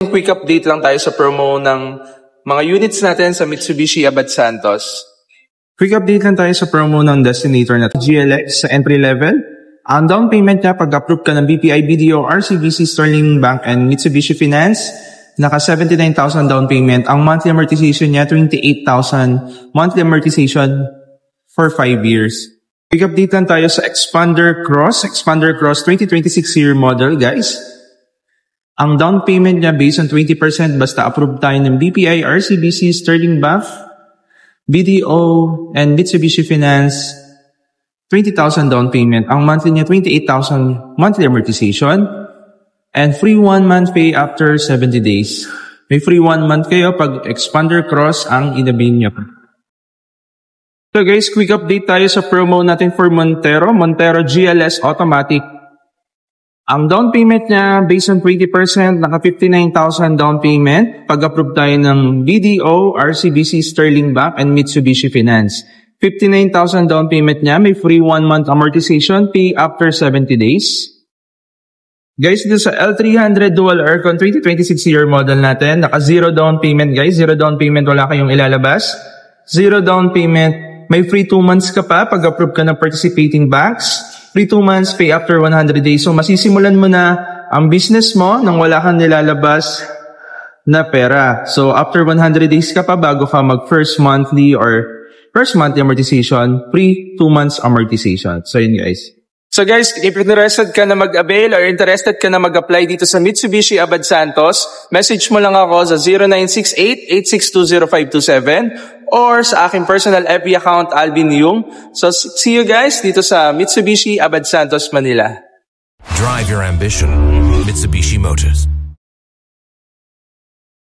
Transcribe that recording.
quick update lang tayo sa promo ng mga units natin sa Mitsubishi Abad Santos. Quick update lang tayo sa promo ng Destinator na GLX sa entry level. Ang down payment niya pag approve ka ng BPI, BDO, RCBC, Sterling Bank, and Mitsubishi Finance, naka 79,000 down payment. Ang monthly amortization niya, 28,000 monthly amortization for 5 years. Quick update lang tayo sa Expander Cross 2026 year model, guys. Ang down payment niya based on 20% basta approve tayo ng BPI, RCBC, Sterling Bank, BDO, and Mitsubishi Finance, 20,000 down payment. Ang monthly niya, 28,000 monthly amortization, and free 1 month pay after 70 days. May free 1 month kayo pag Expander Cross ang inabain niyo. So guys, quick update tayo sa promo natin for Montero GLS Automatic. Ang down payment niya, based on 20%, naka 59,000 down payment. Pag-approve tayo ng BDO, RCBC, Sterling Bank, and Mitsubishi Finance. 59,000 down payment niya, may free 1 month amortization, pay after 70 days. Guys, dito sa L300 Dual Aircon 2026 year model natin, naka 0 down payment guys. 0 down payment, wala kayong ilalabas. 0 down payment, may free 2 months ka pa pag-approve ka ng participating banks. Free 2 months, pay after 100 days. So, masisimulan mo na ang business mo nang wala kang nilalabas na pera. So, after 100 days ka pa bago ka mag first monthly amortization, free 2 months amortization. So, yun guys. So guys, if interested ka na mag-avail or interested ka na mag-apply dito sa Mitsubishi Abad Santos, message mo lang ako sa 0968-8620527 or sa aking personal FB account, Alvin Yung. So see you guys dito sa Mitsubishi Abad Santos, Manila. Drive your ambition. Mitsubishi Motors.